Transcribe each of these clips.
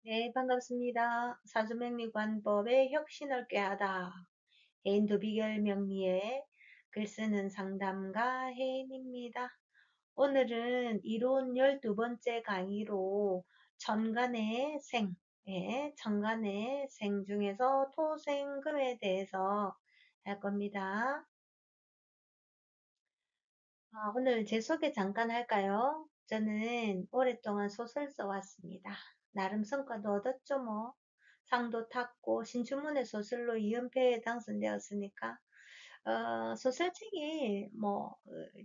네, 반갑습니다. 사주명리관법의 혁신을 꾀하다. 해인 도비결 명리에 글 쓰는 상담가 해인입니다. 오늘은 이론 12번째 강의로 천간의 생, 천간의 생 중에서 토생금에 대해서 할 겁니다. 오늘 제 소개 잠깐 할까요? 저는 오랫동안 소설 써왔습니다. 나름 성과도 얻었죠, 뭐. 상도 탔고, 신춘문예 소설로 2연패에 당선되었으니까, 소설책이,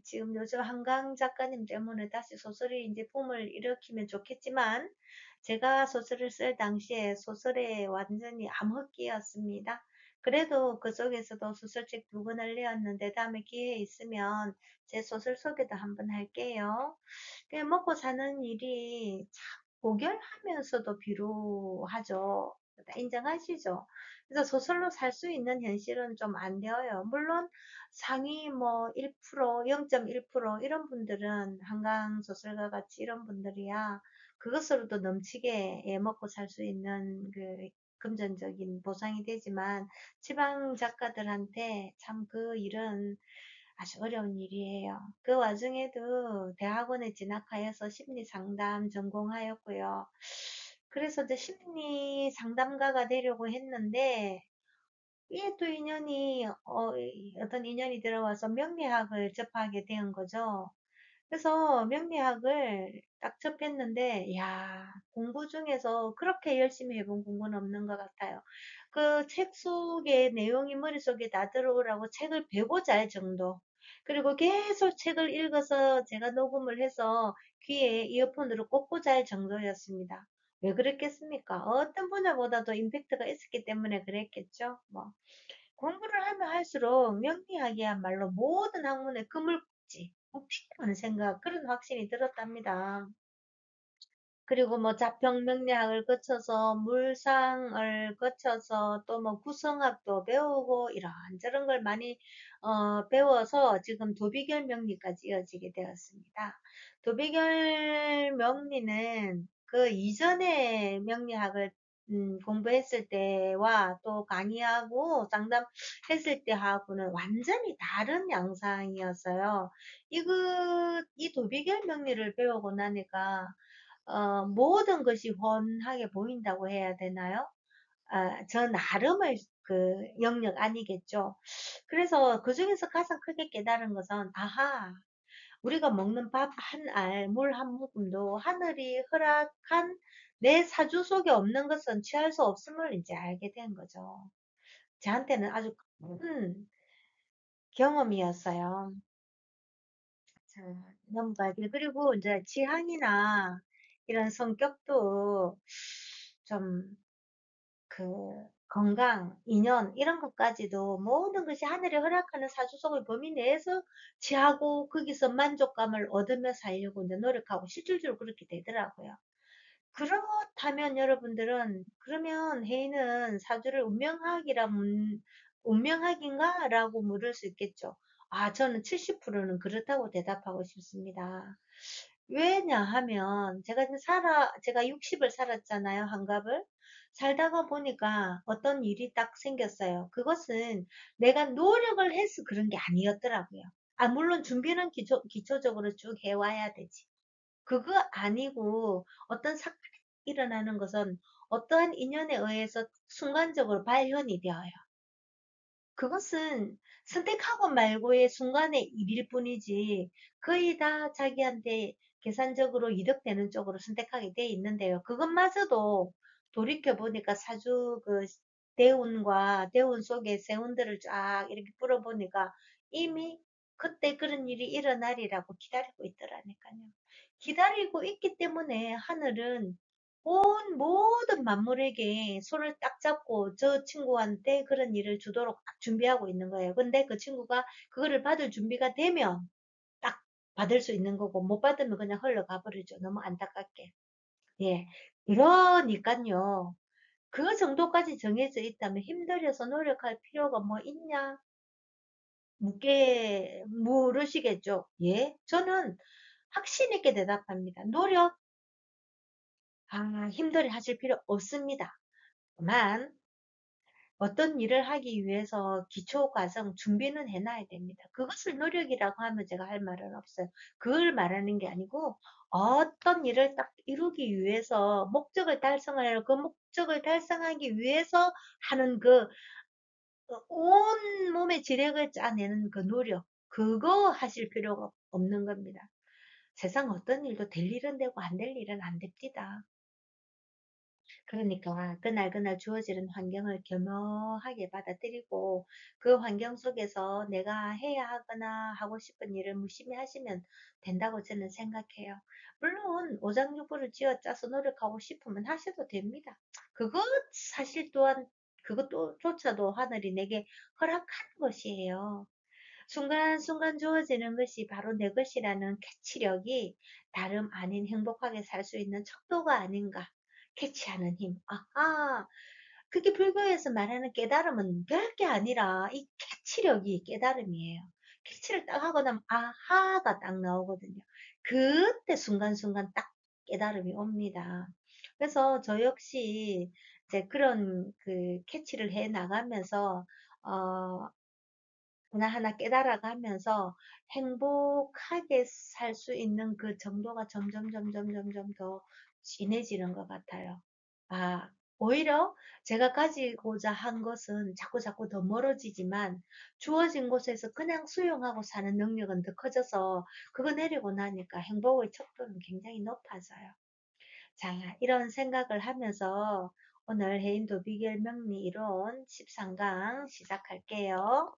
지금 요즘 한강 작가님 때문에 다시 소설이 이제 붐을 일으키면 좋겠지만, 제가 소설을 쓸 당시에 소설에 완전히 암흑기였습니다. 그래도 그 속에서도 소설책 2권을 내었는데, 다음에 기회 있으면 제 소설 소개도 한번 할게요. 그 먹고 사는 일이 참 고결하면서도 비루하죠. 인정하시죠? 그래서 소설로 살 수 있는 현실은 좀 안 되어요. 물론 상위 뭐 1%, 0.1% 이런 분들은 한강 소설가 같이 이런 분들이야 그것으로도 넘치게 먹고 살 수 있는 그 금전적인 보상이 되지만 지방 작가들한테 참 그 일은 아주 어려운 일이에요. 그 와중에도 대학원에 진학하여서 심리 상담 전공하였고요. 그래서 이제 심리 상담가가 되려고 했는데 이게 또 어떤 인연이 들어와서 명리학을 접하게 된 거죠. 그래서 명리학을 딱 접했는데, 야, 공부 중에서 그렇게 열심히 해본 공부는 없는 것 같아요. 그 책 속의 내용이 머릿속에 다 들어오라고 책을 배고자 할 정도. 그리고 계속 책을 읽어서 제가 녹음을 해서 귀에 이어폰으로 꽂고자 할 정도였습니다. 왜 그랬겠습니까? 어떤 분야보다도 임팩트가 있었기 때문에 그랬겠죠. 뭐. 공부를 하면 할수록 명리학이야말로 모든 학문의 그물꼭지, 꼭지라는 생각, 그런 확신이 들었답니다. 그리고 뭐 자평 명리학을 거쳐서 물상을 거쳐서 또 뭐 구성학도 배우고 이런저런 걸 많이 배워서 지금 도비결 명리까지 이어지게 되었습니다. 도비결 명리는 그 이전에 명리학을 공부했을 때와 또 강의하고 상담했을 때하고는 완전히 다른 양상이었어요. 이 도비결 명리를 배우고 나니까 모든 것이 훤하게 보인다고 해야 되나요? 저 나름의 그 영역 아니겠죠. 그래서 그 중에서 가장 크게 깨달은 것은, 아하, 우리가 먹는 밥 한 알, 물 한 모금도 하늘이 허락한 내 사주 속에 없는 것은 취할 수 없음을 이제 알게 된 거죠. 저한테는 아주 큰 경험이었어요. 자, 넘어가길. 그리고 이제 취향이나 이런 성격도 좀 그 건강, 인연 이런 것까지도 모든 것이 하늘이 허락하는 사주속의 범위 내에서 취하고 거기서 만족감을 얻으며 살려고 이제 노력하고 실질적으로 그렇게 되더라고요. 그렇다면 여러분들은 그러면 혜인은 사주를 운명학인가? 라고 물을 수 있겠죠. 저는 70%는 그렇다고 대답하고 싶습니다. 왜냐하면 제가 60을 살았잖아요, 한갑을. 살다가 보니까 어떤 일이 딱 생겼어요. 그것은 내가 노력을 해서 그런 게 아니었더라고요. 물론 준비는 기초적으로 쭉 해와야 되지. 그거 아니고 어떤 사건이 일어나는 것은 어떠한 인연에 의해서 순간적으로 발현이 되어요. 그것은 선택하고 말고의 순간의 일일 뿐이지 거의 다 자기한테 계산적으로 이득되는 쪽으로 선택하게 돼 있는데요. 그것마저도 돌이켜 보니까 사주 그 대운과 대운 속에 세운들을 쫙 이렇게 풀어보니까 이미 그때 그런 일이 일어나리라고 기다리고 있더라니까요. 기다리고 있기 때문에 하늘은 온 모든 만물에게 손을 딱 잡고 저 친구한테 그런 일을 주도록 딱 준비하고 있는 거예요. 근데 그 친구가 그거를 받을 준비가 되면 딱 받을 수 있는 거고 못 받으면 그냥 흘러가 버리죠. 너무 안타깝게. 예. 그러니까요. 그 정도까지 정해져 있다면 힘들여서 노력할 필요가 뭐 있냐? 묻게 물으시겠죠. 예. 저는 확신 있게 대답합니다. 노력 힘들게 하실 필요 없습니다. 만 어떤 일을 하기 위해서 기초 과정 준비는 해놔야 됩니다. 그것을 노력이라고 하면 제가 할 말은 없어요. 그걸 말하는 게 아니고 어떤 일을 딱 이루기 위해서 목적을 달성하려 그 목적을 달성하기 위해서 하는 그 온 몸의 지력을 짜내는 그 노력 그거 하실 필요가 없는 겁니다. 세상 어떤 일도 될 일은 되고 안 될 일은 안 됩니다. 그러니까 그날그날 주어지는 환경을 겸허하게 받아들이고 그 환경 속에서 내가 해야 하거나 하고 싶은 일을 무심히 하시면 된다고 저는 생각해요. 물론 오장육부를 쥐어짜서 노력하고 싶으면 하셔도 됩니다. 그것 사실 또한 그것조차도 하늘이 내게 허락하는 것이에요. 순간순간 주어지는 것이 바로 내 것이라는 캐치력이 다름 아닌 행복하게 살 수 있는 척도가 아닌가. 캐치하는 힘. 아하. 그게 불교에서 말하는 깨달음은 별게 아니라 이 캐치력이 깨달음이에요. 캐치를 딱 하고 나면 아하가 딱 나오거든요. 그때 순간순간 딱 깨달음이 옵니다. 그래서 저 역시 이제 그런 그 캐치를 해 나가면서 어, 하나하나 깨달아가면서 행복하게 살 수 있는 그 정도가 점점 더 진해지는 것 같아요. 아, 오히려 제가 가지고자 한 것은 자꾸 더 멀어지지만 주어진 곳에서 그냥 수용하고 사는 능력은 더 커져서 그거 내리고 나니까 행복의 척도는 굉장히 높아져요. 자, 이런 생각을 하면서 오늘 해인도 비결 명리 이론 13강 시작할게요.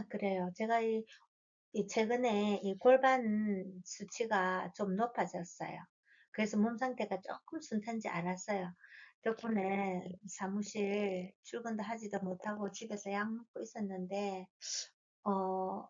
그래요. 제가 이 최근에 이 골반 수치가 좀 높아졌어요. 그래서 몸 상태가 조금 순탄지 않았어요. 덕분에 사무실 출근도 하지도 못하고 집에서 약 먹고 있었는데,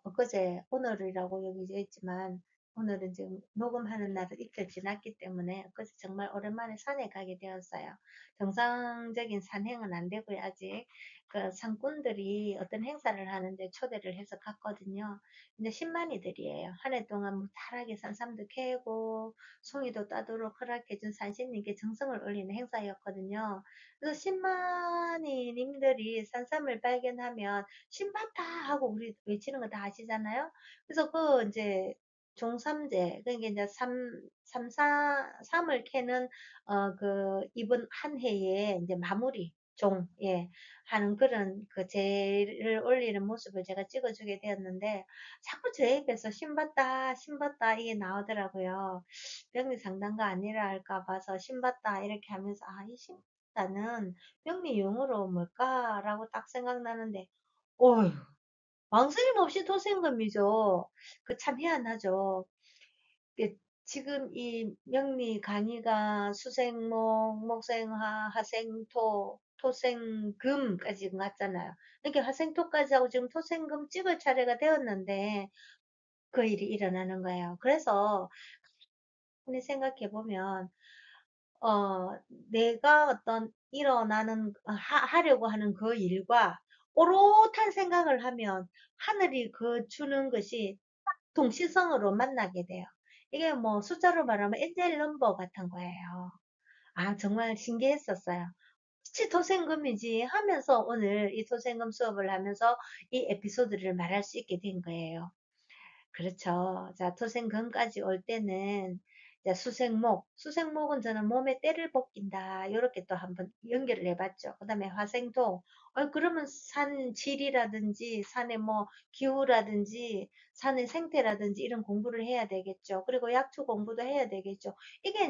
엊그제, 오늘이라고 여기 돼 있지만, 오늘은 지금 녹음하는 날은 이틀 지났기 때문에, 엊그제 정말 오랜만에 산에 가게 되었어요. 정상적인 산행은 안 되고요, 아직. 그 상꾼들이 어떤 행사를 하는데 초대를 해서 갔거든요. 근데 10만이들이에요. 한 해 동안 무탈하게 산삼도 캐고, 송이도 따도록 허락해준 산신님께 정성을 올리는 행사였거든요. 그래서 10만이님들이 산삼을 발견하면 신받다 하고 우리 외치는 거 다 아시잖아요. 그래서 그 이제 종삼제 그러니까 이제 삼을 캐는 그 이번 한 해에 이제 마무리 하는 그런 그 제를 올리는 모습을 제가 찍어주게 되었는데 자꾸 제 입에서 신받다 이게 나오더라고요. 명리 상담가 아니라 할까 봐서 신받다 이렇게 하면서 이 신받다는 명리 용어로 뭘까라고 딱 생각나는데 어휴, 망설임 없이 토생금이죠. 그 참 희한하죠. 그 지금 이 명리 강의가 수생목, 목생화, 화생토, 토생금까지 지금 갔잖아요. 그러니까 화생토까지 하고 지금 토생금 찍을 차례가 되었는데 그 일이 일어나는 거예요. 그래서 생각해 보면 내가 어떤 일어나는, 하려고 하는 그 일과 오롯한 생각을 하면 하늘이 그 주는 것이 동시성으로 만나게 돼요. 이게 뭐 숫자로 말하면 엔젤 넘버 같은 거예요. 정말 신기했었어요. 그치, 토생금이지 하면서 오늘 이 토생금 수업을 하면서 이 에피소드를 말할 수 있게 된 거예요. 그렇죠. 자, 토생금까지 올 때는 자, 수생목은 저는 몸에 때를 벗긴다. 이렇게 또 한번 연결을 해봤죠. 그 다음에 화생토. 그러면 산 질이라든지 산의 뭐 기후라든지 산의 생태라든지 이런 공부를 해야 되겠죠. 그리고 약초 공부도 해야 되겠죠. 이게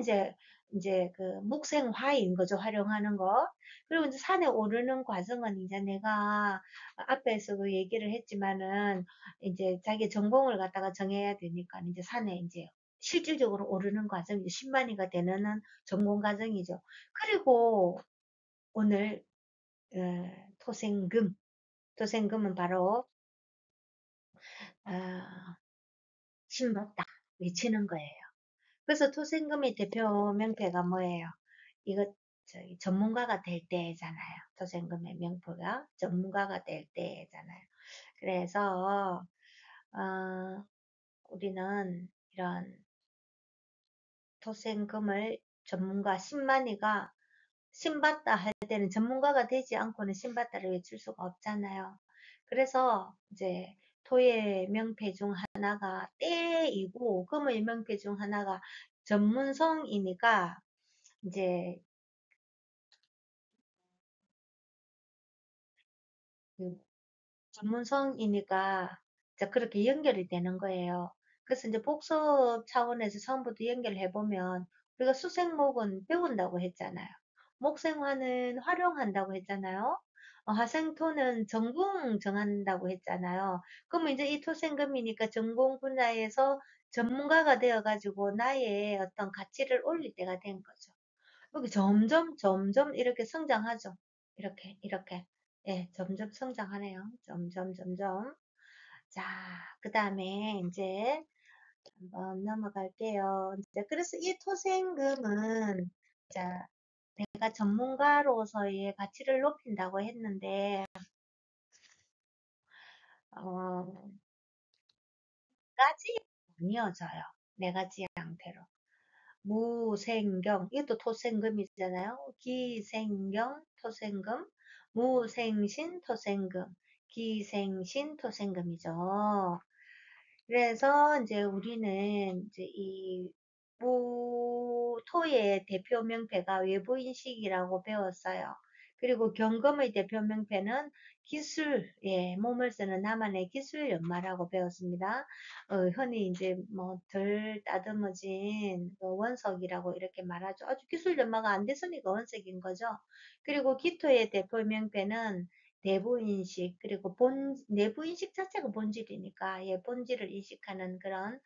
이제 그 묵생화인 거죠. 활용하는 거. 그리고 이제 산에 오르는 과정은 이제 내가 앞에서도 얘기를 했지만은 이제 자기 전공을 갖다가 정해야 되니까 이제 산에 이제 실질적으로 오르는 과정이 10만이가 되는 전공 과정이죠. 그리고 오늘 토생금, 토생금은 바로 어, 신받다 외치는 거예요. 그래서 토생금의 대표 명패가 뭐예요? 이거 저기 전문가가 될 때잖아요. 토생금의 명표가 전문가가 될 때잖아요. 그래서 우리는 이런 토생금을 전문가 신만이가 신받다 할 때는 전문가가 되지 않고는 신받다를 외칠 수가 없잖아요. 그래서 이제 토의 명패 중 하나가 때이고 금의 명패 중 하나가 전문성이니까 이제 그 전문성이니까 이제 그렇게 연결이 되는 거예요. 그래서 이제 복습 차원에서 처음부터 연결해 보면 우리가 수생목은 배운다고 했잖아요. 목생화는 활용한다고 했잖아요. 화생토는 전공 정한다고 했잖아요. 그러면 이제 이 토생금이니까 전공 분야에서 전문가가 되어가지고 나의 어떤 가치를 올릴 때가 된 거죠. 여기 점점 점점 이렇게 성장하죠. 이렇게 예, 점점 성장하네요. 점점 점점. 자, 그 다음에 이제 한번 넘어갈게요. 이제 그래서 이 토생금은 자, 내가 전문가로서의 가치를 높인다고 했는데 어, 가지 나뉘어져요. 네 가지 형태로. 무생경, 이것도 토생금이잖아요. 기생경, 토생금, 무생신, 토생금, 기생신, 토생금이죠. 그래서 이제 우리는 이제 이 토의 대표 명패가 외부인식이라고 배웠어요. 그리고 경금의 대표 명패는 기술, 예, 몸을 쓰는 나만의 기술 연마라고 배웠습니다. 흔히 이제 뭐 덜 따듬어진 그 원석이라고 이렇게 말하죠. 아주 기술 연마가 안 됐으니까 원석인 거죠. 그리고 기토의 대표 명패는 내부인식, 그리고 내부인식 자체가 본질이니까, 예, 본질을 인식하는 그런,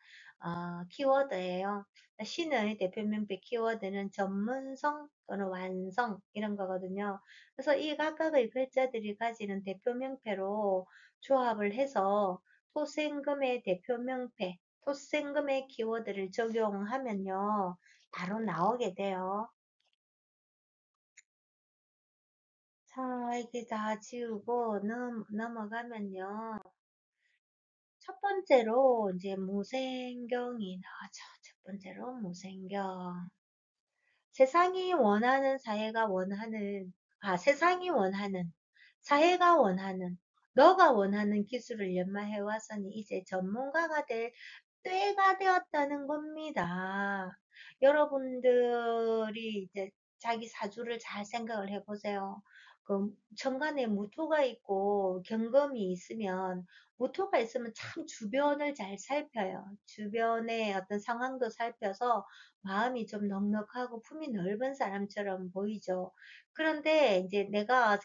키워드예요. 신의 대표 명패 키워드는 전문성 또는 완성, 이런 거거든요. 그래서 이 각각의 글자들이 가지는 대표 명패로 조합을 해서 토생금의 대표 명패, 토생금의 키워드를 적용하면요, 바로 나오게 돼요. 자, 이렇게 다 지우고 넘어가면요. 첫 번째로 이제 무생경이 나와죠. 첫 번째로 무생경. 세상이 원하는 사회가 원하는, 세상이 원하는, 사회가 원하는, 너가 원하는 기술을 연마해 왔으니 이제 전문가가 될 때가 되었다는 겁니다. 여러분들이 이제 자기 사주를 잘 생각을 해보세요. 그 천간에 무토가 있고 경금이 있으면 무토가 있으면 참 주변을 잘 살펴요. 주변의 어떤 상황도 살펴서 마음이 좀 넉넉하고 품이 넓은 사람처럼 보이죠. 그런데 이제 내가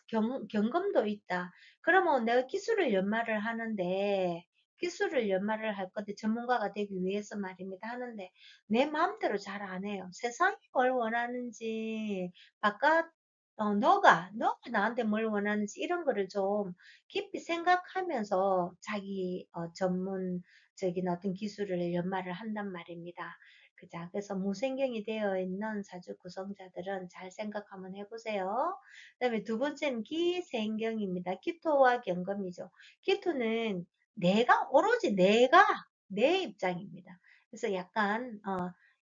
경금도 있다. 그러면 내가 기술을 연마를 하는데 기술을 연마를 할 건데 전문가가 되기 위해서 말입니다. 하는데 내 마음대로 잘 안 해요. 세상이 뭘 원하는지 바깥 너가 나한테 뭘 원하는지 이런 거를 좀 깊이 생각하면서 자기 전문적인 어떤 기술을 연마를 한단 말입니다. 그자. 그래서 무생경이 되어 있는 사주 구성자들은 잘 생각 한번 해보세요. 그다음에 두 번째는 기생경입니다. 기토와 경금이죠. 기토는 오로지 내 입장입니다. 그래서 약간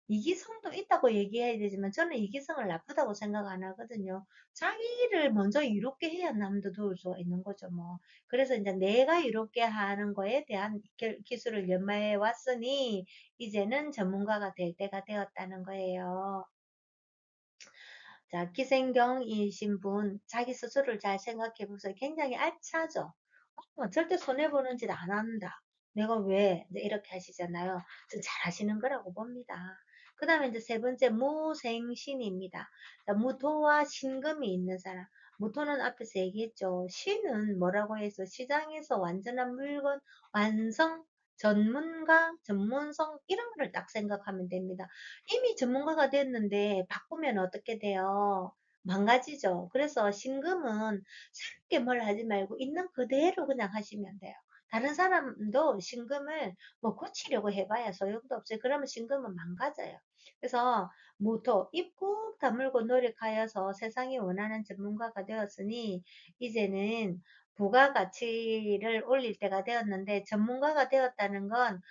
이기성도 있다고 얘기해야 되지만 저는 이기성을 나쁘다고 생각 안 하거든요. 자기를 먼저 이롭게 해야 남도 도울 수 있는 거죠, 뭐. 그래서 이제 내가 이롭게 하는 거에 대한 기술을 연마해 왔으니 이제는 전문가가 될 때가 되었다는 거예요. 자, 기생경이신 분, 자기 스스로를 잘 생각해 보세요. 굉장히 알차죠? 절대 손해보는 짓 안 한다. 내가 왜? 이제 이렇게 하시잖아요. 잘 하시는 거라고 봅니다. 그 다음에 이제 세 번째, 무생신입니다. 자, 무토와 신금이 있는 사람. 무토는 앞에서 얘기했죠. 신은 뭐라고 해서 시장에서 완전한 물건, 완성, 전문가, 전문성, 이런 거를 딱 생각하면 됩니다. 이미 전문가가 됐는데 바꾸면 어떻게 돼요? 망가지죠. 그래서 신금은 새롭게 뭘 하지 말고 있는 그대로 그냥 하시면 돼요. 다른 사람도 신금을 뭐 고치려고 해봐야 소용도 없어요. 그러면 신금은 망가져요. 그래서 모토 입 꾹 다물고 노력하여서 세상이 원하는 전문가가 되었으니 이제는 부가가치를 올릴 때가 되었는데 전문가가 되었다는 건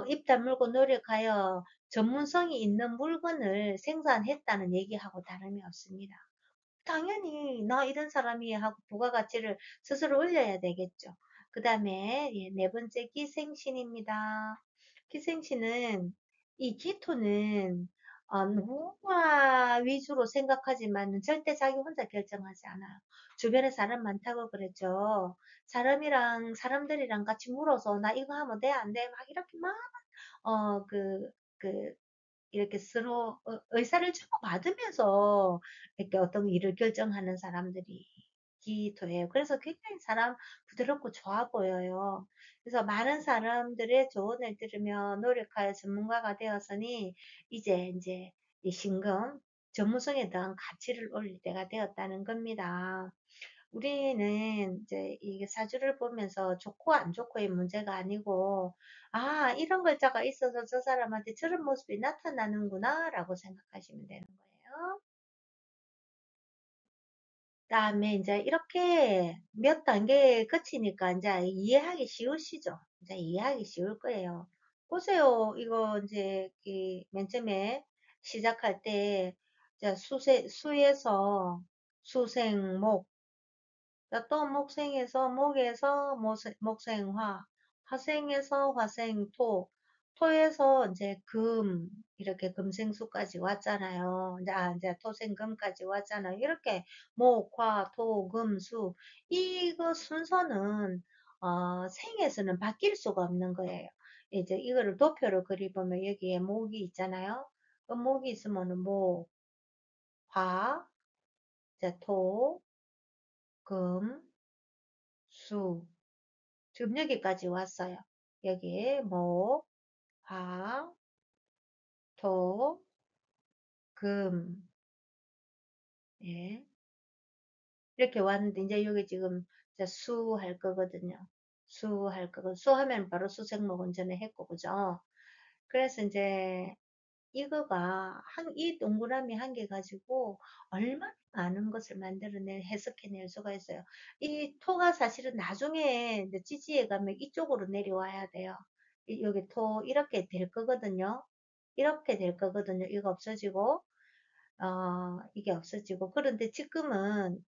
입 다물고 노력하여 전문성이 있는 물건을 생산했다는 얘기하고 다름이 없습니다. 당연히 나 이런 사람이 하고 부가가치를 스스로 올려야 되겠죠. 그 다음에 네 번째 기생신입니다. 기생신은 이 기토는 누가 위주로 생각하지만 절대 자기 혼자 결정하지 않아요. 주변에 사람 많다고 그랬죠. 사람들이랑 같이 물어서 나 이거 하면 돼, 안 돼? 막 이렇게 막, 어, 그, 그, 이렇게 서로 의사를 주고받으면서 이렇게 어떤 일을 결정하는 사람들이 기토예요. 그래서 굉장히 사람 부드럽고 좋아 보여요. 그래서 많은 사람들의 조언을 들으며 노력하여 전문가가 되었으니 이제 이 신금 전문성에 대한 가치를 올릴 때가 되었다는 겁니다. 우리는 이제 이 사주를 보면서 좋고 안 좋고의 문제가 아니고, 아, 이런 글자가 있어서 저 사람한테 저런 모습이 나타나는구나, 라고 생각하시면 되는 거예요. 그다음에 이제 이렇게 몇 단계 거치니까 이제 이해하기 쉬우시죠? 이제 이해하기 쉬울 거예요. 보세요. 이거 이제 맨 처음에 시작할 때, 자, 수에서 수생목, 또 목에서 목생화, 화생에서 화생토, 토에서 이제 이렇게 금생수까지 왔잖아요. 이제 토생금까지 왔잖아요. 이렇게 목, 화, 토, 금, 수. 이거 순서는, 생에서는 바뀔 수가 없는 거예요. 이제 이거를 도표로 그리보면 여기에 목이 있잖아요. 그 목이 있으면은 목, 화, 이제 토, 금, 수. 지금 여기까지 왔어요. 여기에 목, 화, 토, 금, 예. 이렇게 왔는데, 이제 여기 지금 이제 수 할 거거든요. 수 할 거고, 수 하면 바로 수생목은 전에 했고, 그죠? 그래서 이제 이 동그라미 한 개 가지고 얼마나 많은 것을 해석해낼 수가 있어요. 이 토가 사실은 나중에 이제 지지에 가면 이쪽으로 내려와야 돼요. 여기 토 이렇게 될 거거든요. 이렇게 될 거거든요. 이거 없어지고, 이게 없어지고. 그런데 지금은,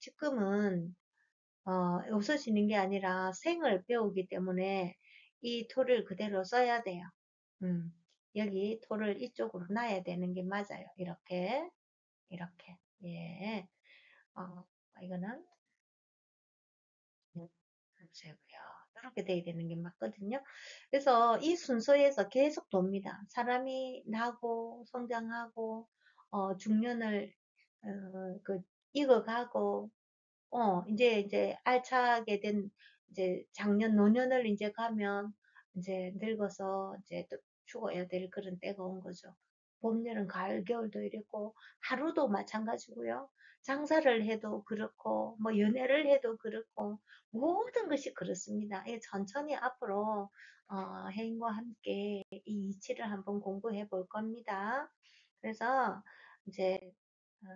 없어지는 게 아니라 생을 배우기 때문에 이 토를 그대로 써야 돼요. 음, 여기 토를 이쪽으로 놔야 되는 게 맞아요. 이렇게. 예. 어, 이거는, 없애고요. 이렇게 돼야 되는 게 맞거든요. 그래서 이 순서에서 계속 돕니다. 사람이 나고, 성장하고, 중년을, 익어가고, 이제 알차게 된, 이제 노년을 이제 가면, 이제 늙어서 이제 또 죽어야 될 그런 때가 온 거죠. 봄, 여름, 가을, 겨울도 이랬고, 하루도 마찬가지고요. 장사를 해도 그렇고, 뭐 연애를 해도 그렇고, 모든 것이 그렇습니다. 예, 천천히 앞으로, 혜인과 함께 이 이치를 한번 공부해 볼 겁니다. 그래서 이제, 어,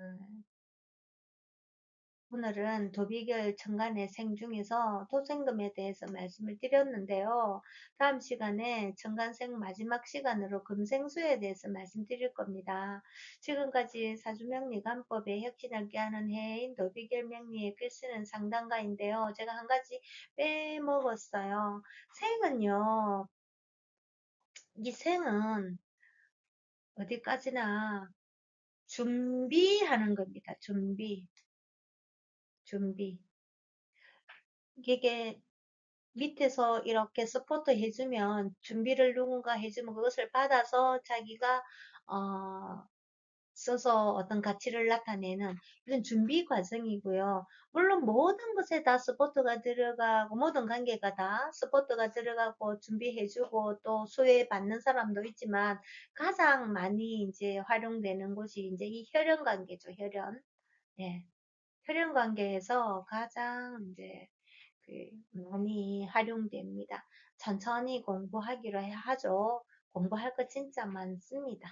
오늘은 도비결 천간의 생 중에서 토생금에 대해서 말씀을 드렸는데요. 다음 시간에 천간생 마지막 시간으로 금생수에 대해서 말씀드릴 겁니다. 지금까지 사주명리관법에 혁신을 꾀하는 해인 도비결 명리의 글쓰는 상담가인데요. 제가 한 가지 빼먹었어요. 생은요, 이 생은 어디까지나 준비하는 겁니다. 준비. 이게 밑에서 이렇게 서포트 해주면 준비를 누군가 해주면 그것을 받아서 자기가 써서 어떤 가치를 나타내는 이런 준비 과정이고요. 물론 모든 것에 다 서포트가 들어가고 모든 관계가 다 서포트가 들어가고 준비해주고 또 수혜받는 사람도 있지만 가장 많이 이제 활용되는 곳이 이제 이 혈연 관계죠. 혈연. 예. 혈연 관계에서 가장 이제 많이 활용됩니다. 천천히 공부하기로 하죠. 공부할 거 진짜 많습니다.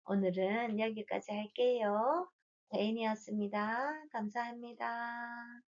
오늘은 여기까지 할게요. 제인이었습니다. 감사합니다.